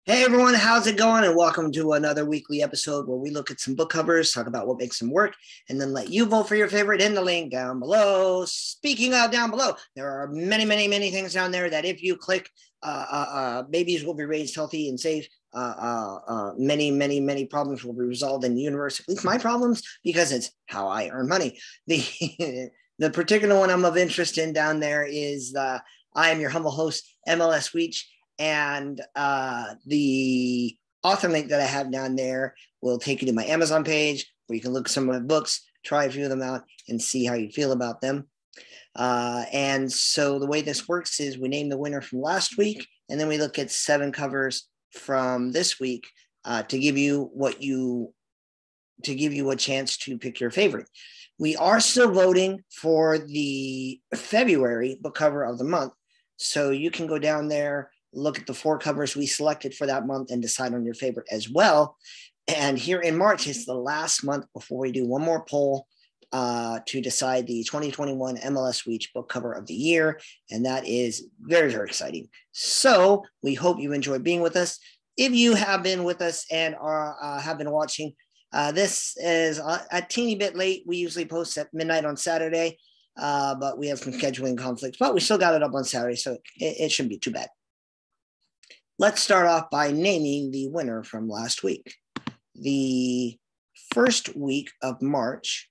Hey everyone, how's it going? And welcome to another weekly episode where we look at some book covers, talk about what makes them work, and then let you vote for your favorite in the link down below. Speaking of down below, there are many things down there that if you click, babies will be raised healthy and safe. Many problems will be resolved in the universe, at least my problems, because it's how I earn money. The particular one I'm of interest in down there is I am your humble host, M.L.S. Weech. And the author link that I have down there will take you to my Amazon page where you can look at some of my books, try a few of them out, and see how you feel about them. And so the way this works is we name the winner from last week, and then we look at 7 covers from this week to give you a chance to pick your favorite. We are still voting for the February book cover of the month, so you can go down there, look at the 4 covers we selected for that month and decide on your favorite as well. And here in March, it's the last month before we do one more poll to decide the 2021 M.L.S. Weech book cover of the year. And that is very exciting. So we hope you enjoy being with us. If you have been with us and have been watching, this is a teeny bit late. We usually post at midnight on Saturday, but we have some scheduling conflicts, but we still got it up on Saturday, so it shouldn't be too bad. Let's start off by naming the winner from last week. The first week of March,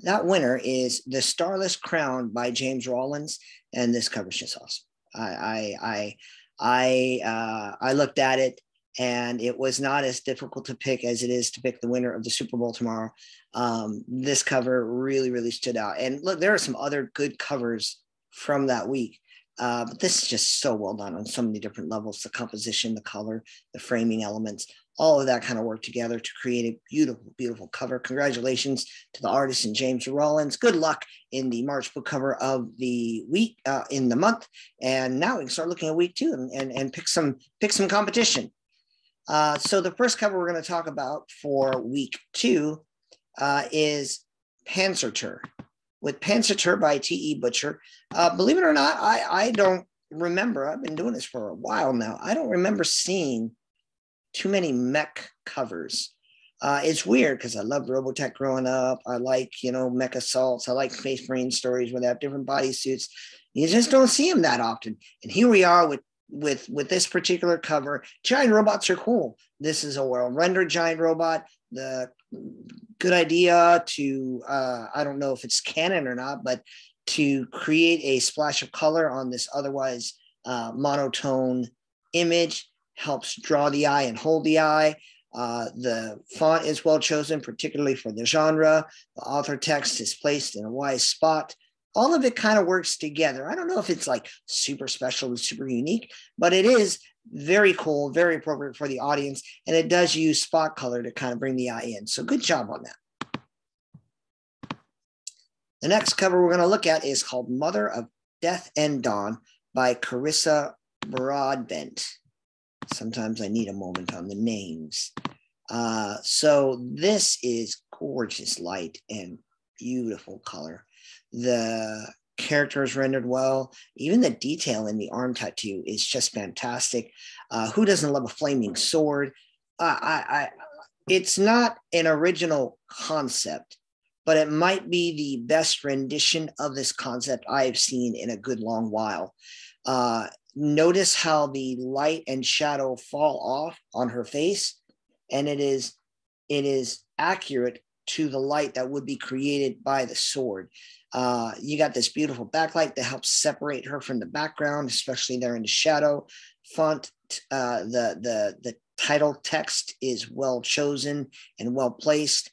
that winner is The Starless Crown by James Rawlins, and this cover's just awesome. I looked at it, and it was not as difficult to pick as it is to pick the winner of the Super Bowl tomorrow. This cover really stood out. And look, there are some other good covers from that week. But this is just so well done on so many different levels. The composition, the color, the framing elements, all of that kind of work together to create a beautiful cover. Congratulations to the artist and James Rawlins. Good luck in the March book cover of the week, in the month. And now we can start looking at week 2 and pick some competition. So the first cover we're going to talk about for week 2 is Panzerter. With Panzerter by T.E. Butcher. Believe it or not, I don't remember. I've been doing this for a while now. I don't remember seeing too many mech covers. It's weird because I loved Robotech growing up. I like, mech assaults. I like Space Marine stories where they have different bodysuits. You just don't see them that often. And here we are with this particular cover. Giant robots are cool. This is a well-rendered giant robot. The good idea to, I don't know if it's canon or not, but to create a splash of color on this otherwise monotone image helps draw the eye and hold the eye. The font is well chosen, particularly for the genre. The author text is placed in a wise spot. All of it kind of works together. I don't know if it's like super special and super unique, but it is very cool, very appropriate for the audience, and it does use spot color to kind of bring the eye in. So good job on that. The next cover we're going to look at is called Mother of Death and Dawn by Carissa Broadbent. Sometimes I need a moment on the names. So this is gorgeous light and beautiful color. The character is rendered well. Even the detail in the arm tattoo is just fantastic. Who doesn't love a flaming sword? It's not an original concept, but it might be the best rendition of this concept I have seen in a good long while. Notice how the light and shadow fall off on her face, and it is accurate to the light that would be created by the sword. You got this beautiful backlight that helps separate her from the background, especially there in the shadow. Font, the title text is well chosen and well placed.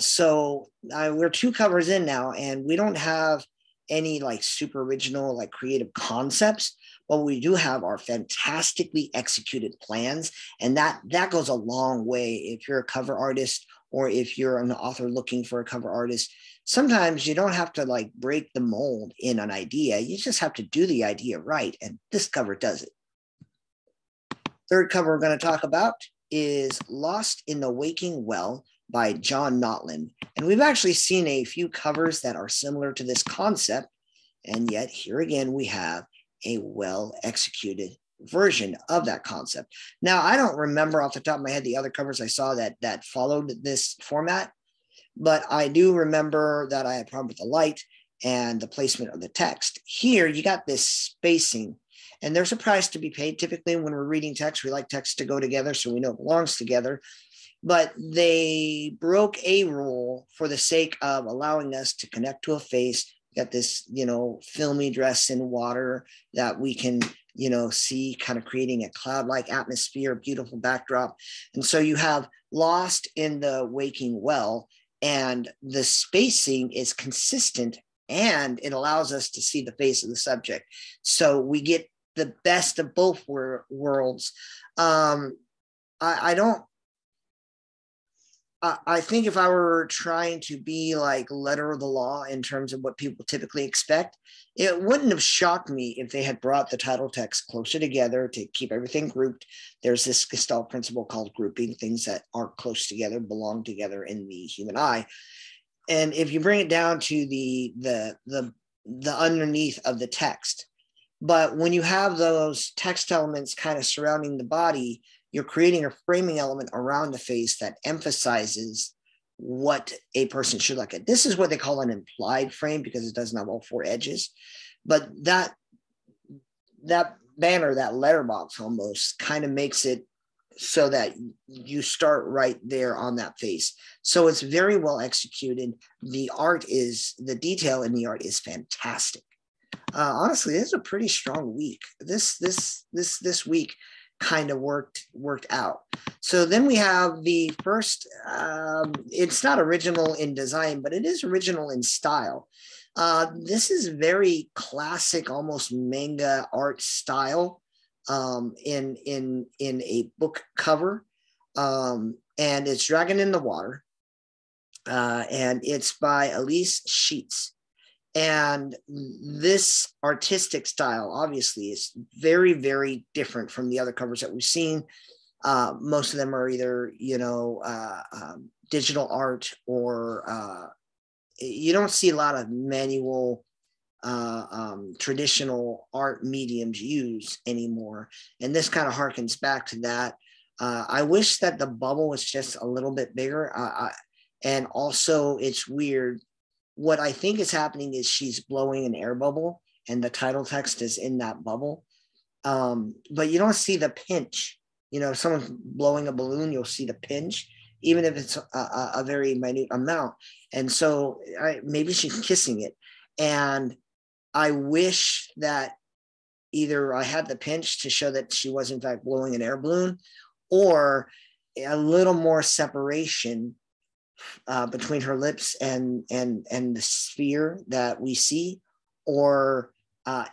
So we're 2 covers in now, and we don't have any like super original, like creative concepts. What we do have are fantastically executed plans, and that goes a long way if you're a cover artist or if you're an author looking for a cover artist. Sometimes you don't have to like break the mold in an idea. You just have to do the idea right, and this cover does it. Third cover we're going to talk about is Lost in the Waking Well by John Notland. And we've actually seen a few covers that are similar to this concept, and yet here again we have a well-executed version of that concept. Now, I don't remember off the top of my head the other covers I saw that followed this format, but I do remember that I had a problem with the light and the placement of the text. Here, you got this spacing, and there's a price to be paid. Typically, when we're reading text, we like text to go together so we know it belongs together. But they broke a rule for the sake of allowing us to connect to a face. Got this, filmy dress in water that we can, see, kind of creating a cloud-like atmosphere, beautiful backdrop. And so you have Lost in the Waking Well, and the spacing is consistent, and it allows us to see the face of the subject. So we get the best of both worlds. I think if I were trying to be like letter of the law in terms of what people typically expect, it wouldn't have shocked me if they had brought the title text closer together to keep everything grouped. There's this Gestalt principle called grouping. Things that aren't close together belong together in the human eye. And if you bring it down to the underneath of the text, but when you have those text elements kind of surrounding the body, you're creating a framing element around the face that emphasizes what a person should look at. This is what they call an implied frame because it doesn't have all four edges. But that banner, that letterbox almost kind of makes it so that you start right there on that face. So it's very well executed. The detail in the art is fantastic. Honestly, this is a pretty strong week. This week kind of worked out. So then we have the first, it's not original in design, but it is original in style. This is very classic, almost manga art style in a book cover. And it's Dragon in the Water. And it's by Elise Sheets. And this artistic style, obviously, is very, very different from the other covers that we've seen. Most of them are either, digital art or you don't see a lot of manual, traditional art mediums used anymore. And this kind of harkens back to that. I wish that the bubble was just a little bit bigger. And also, it's weird. What I think is happening is she's blowing an air bubble and the title text is in that bubble. But you don't see the pinch. If someone's blowing a balloon, you'll see the pinch, even if it's a very minute amount. And so maybe she's kissing it. And I wish that either I had the pinch to show that she was in fact blowing an air balloon, or a little more separation between her lips and the sphere that we see, or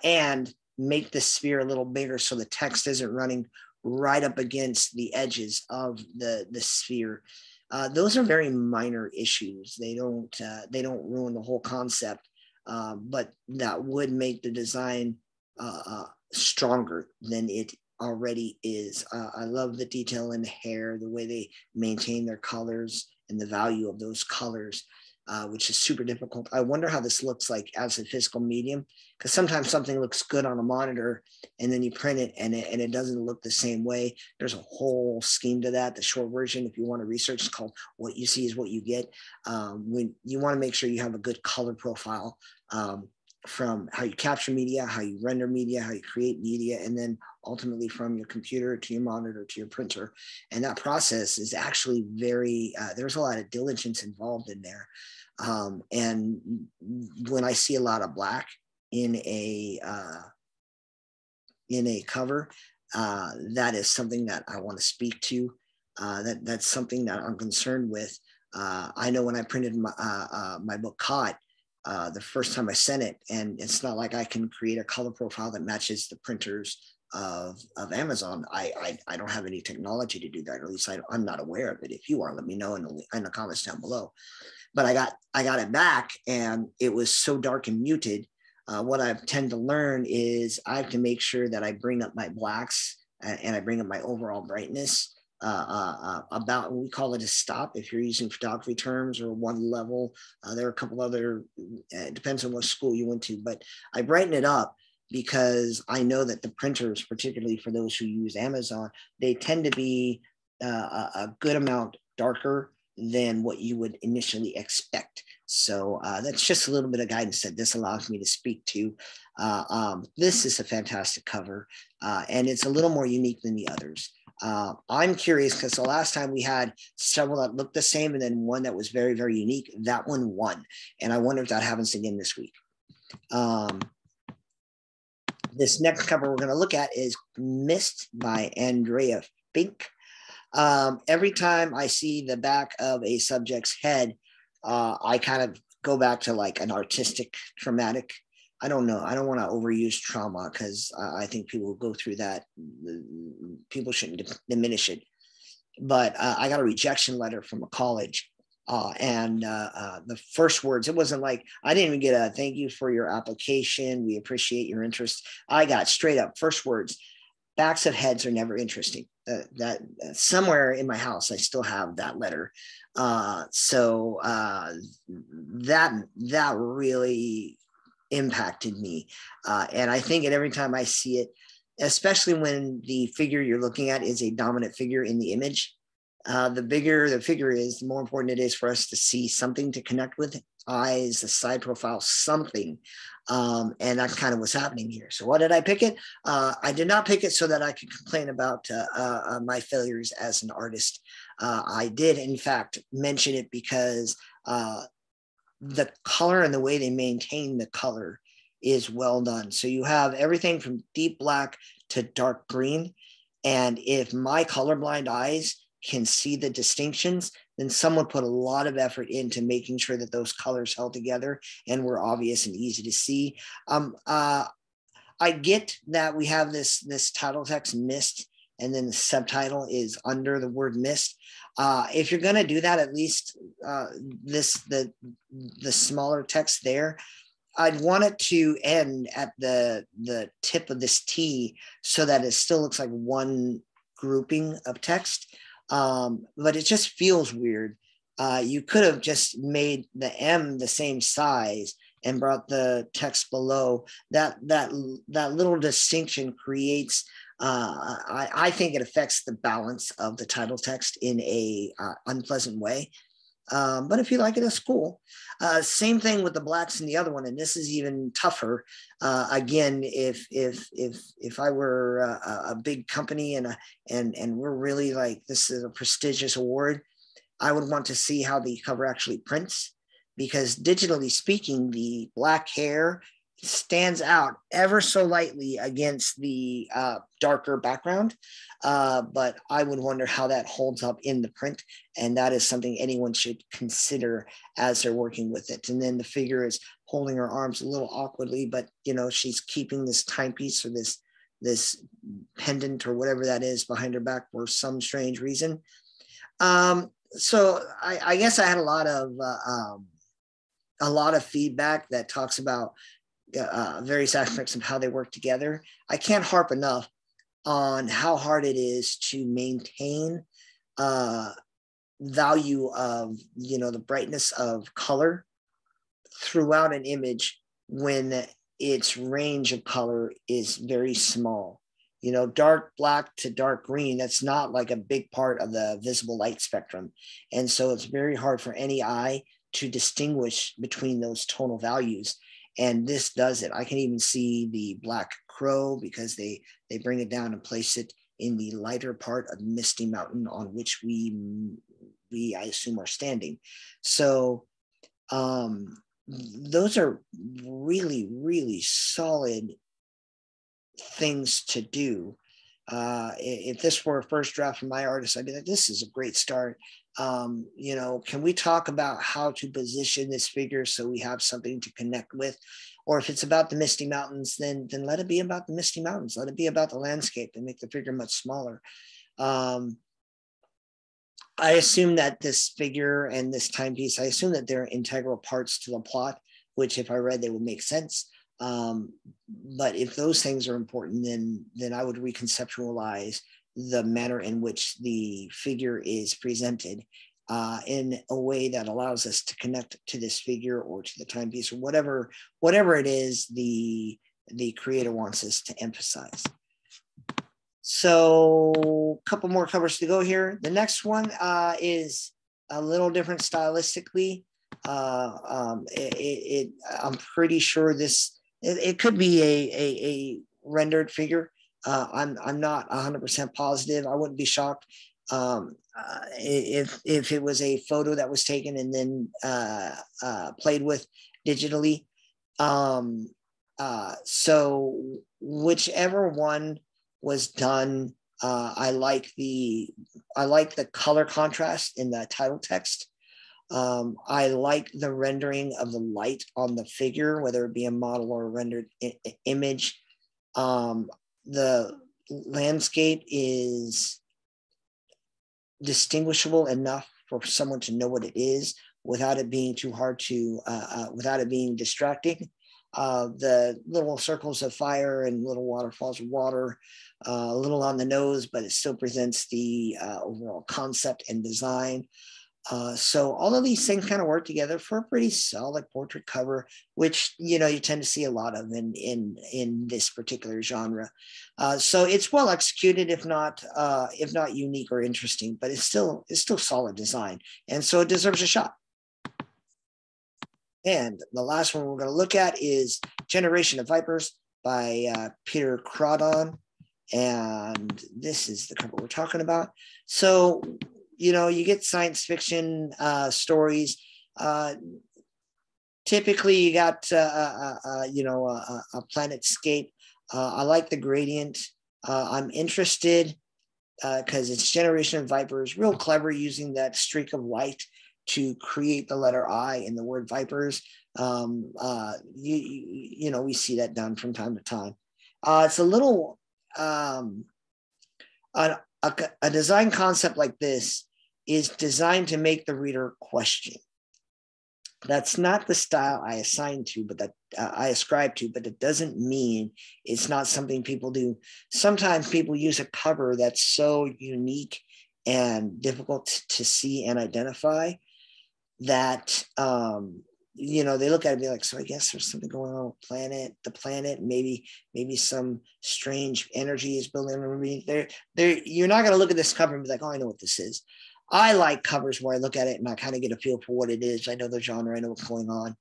and make the sphere a little bigger so the text isn't running right up against the edges of the sphere. Those are very minor issues. They don't ruin the whole concept, but that would make the design stronger than it already is. I love the detail in the hair, the way they maintain their colors and the value of those colors, which is super difficult. I wonder how this looks like as a physical medium, because sometimes something looks good on a monitor and then you print it and it doesn't look the same way. There's a whole scheme to that. The short version, if you want to research, is called What You See Is What You Get. When you want to make sure you have a good color profile, from how you capture media, how you render media, how you create media, and then ultimately from your computer to your monitor to your printer. And that process is actually very, there's a lot of diligence involved in there. And when I see a lot of black in a cover, that is something that I want to speak to. That's something that I'm concerned with. I know when I printed my book Caught, the first time I sent it, and it's not like I can create a color profile that matches the printers of Amazon. I don't have any technology to do that, or at least I'm not aware of it. If you are, let me know in the comments down below. But I got it back, and it was so dark and muted. What I tend to learn is I have to make sure that I bring up my blacks and I bring up my overall brightness. About, we call it a stop if you're using photography terms, or one level. There are a couple other, it depends on what school you went to, but I brighten it up because I know that the printers, particularly for those who use Amazon, they tend to be a good amount darker than what you would initially expect. So that's just a little bit of guidance that this allows me to speak to. This is a fantastic cover, and it's a little more unique than the others. I'm curious because the last time we had several that looked the same and then one that was very, very unique. That one won. And I wonder if that happens again this week. This next cover we're going to look at is Mist by Andrea Fink. Every time I see the back of a subject's head, I kind of go back to like an artistic, traumatic. I don't know. I don't want to overuse trauma because I think people go through that. People shouldn't diminish it. But I got a rejection letter from a college. And the first words, it wasn't like, I didn't even get a thank you for your application. We appreciate your interest. I got straight up first words. Backs of heads are never interesting. That somewhere in my house, I still have that letter. So that really impacted me. And I think every time I see it, especially when the figure you're looking at is a dominant figure in the image, the bigger the figure is, the more important it is for us to see something to connect with, eyes, the side profile, something. And that's kind of what's happening here. So why did I pick it? I did not pick it so that I could complain about my failures as an artist. I did, in fact, mention it because the color and the way they maintain the color is well done. So you have everything from deep black to dark green. And if my colorblind eyes can see the distinctions, then someone put a lot of effort into making sure that those colors held together and were obvious and easy to see. I get that we have this title text, Mist, and then the subtitle is under the word Mist. If you're going to do that, at least the smaller text there, I'd want it to end at the tip of this T so that it still looks like one grouping of text. But it just feels weird. You could have just made the M the same size and brought the text below. That little distinction creates, I think it affects the balance of the title text in a unpleasant way. But if you like it, it's cool. Same thing with the blacks in the other one, and this is even tougher. Again, if I were a big company and we're really like, this is a prestigious award, I would want to see how the cover actually prints, because digitally speaking, the black hair stands out ever so lightly against the darker background. But I would wonder how that holds up in the print. And that is something anyone should consider as they're working with it. And then the figure is holding her arms a little awkwardly, but she's keeping this timepiece or this pendant or whatever that is behind her back for some strange reason. So I guess I had a lot of feedback that talks about various aspects of how they work together. I can't harp enough on how hard it is to maintain value of the brightness of color throughout an image when its range of color is very small. Dark black to dark green, that's not like a big part of the visible light spectrum. And so it's very hard for any eye to distinguish between those tonal values. And this does it. I can even see the black crow because they bring it down and place it in the lighter part of Misty Mountain on which we I assume are standing. So those are really, really solid things to do. If this were a first draft from my artist, I'd be like, this is a great start. Can we talk about how to position this figure so we have something to connect with? Or if it's about the Misty Mountains, then let it be about the Misty Mountains. Let it be about the landscape and make the figure much smaller. I assume that this figure and this timepiece, I assume that they're integral parts to the plot, which if I read, they would make sense. But if those things are important, then I would reconceptualize the manner in which the figure is presented in a way that allows us to connect to this figure or to the timepiece or whatever it is the the creator wants us to emphasize. So a couple more covers to go here. The next one is a little different stylistically. I'm pretty sure it could be a rendered figure. I'm not 100% positive. I wouldn't be shocked if it was a photo that was taken and then played with digitally. So whichever one was done, I like the color contrast in the title text. I like the rendering of the light on the figure, whether it be a model or a rendered image. The landscape is distinguishable enough for someone to know what it is without it being too hard to, without it being distracting. The little circles of fire and little waterfalls of water, a little on the nose, but it still presents the overall concept and design. So all of these things kind of work together for a pretty solid portrait cover, which you tend to see a lot of in this particular genre. So it's well executed, if not unique or interesting, but it's still solid design, and so it deserves a shot. And the last one we're going to look at is Generation of Vipers by Peter Crawdan. And this is the cover we're talking about. So, you get science fiction stories. Typically, you got, a planetscape. I like the gradient. I'm interested because it's Generation of Vipers, real clever using that streak of light to create the letter I in the word vipers. We see that done from time to time. It's a little, a design concept like this is designed to make the reader question. That's not the style I assign to, but that I ascribe to, but it doesn't mean it's not something people do. Sometimes people use a cover that's so unique and difficult to see and identify that they look at it and be like, so I guess there's something going on with the planet, maybe some strange energy is building underneath there. You're not going to look at this cover and be like, oh, I know what this is. I like covers where I look at it and I kind of get a feel for what it is. I know the genre, I know what's going on.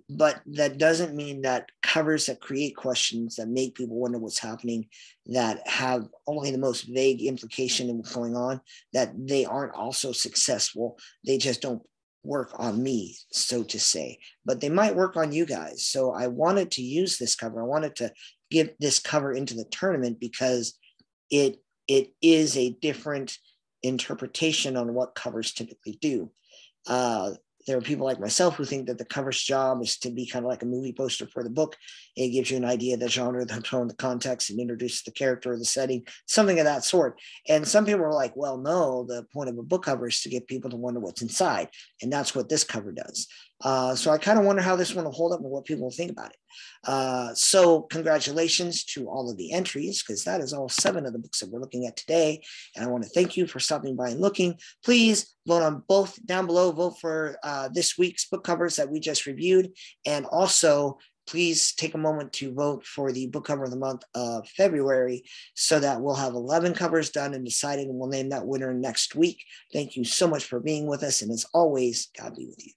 But that doesn't mean that covers that create questions, that make people wonder what's happening, that have only the most vague implication in what's going on, that they aren't also successful. They just don't work on me, so to say, but they might work on you guys. So I wanted to use this cover. I wanted to give this cover into the tournament because it is a different interpretation on what covers typically do. There are people like myself who think that the cover's job is to be kind of like a movie poster for the book. It gives you an idea of the genre, the tone, the context, and introduces the character or the setting, something of that sort. And some people are like, well, no, the point of a book cover is to get people to wonder what's inside. And that's what this cover does. So I kind of wonder how this one will hold up and what people will think about it. So congratulations to all of the entries, because that is all 7 of the books that we're looking at today. And I want to thank you for stopping by and looking. Please vote on both down below. Vote for this week's book covers that we just reviewed. And also, please take a moment to vote for the book cover of the month of February so that we'll have 11 covers done and decided, and we'll name that winner next week. Thank you so much for being with us. And as always, God be with you.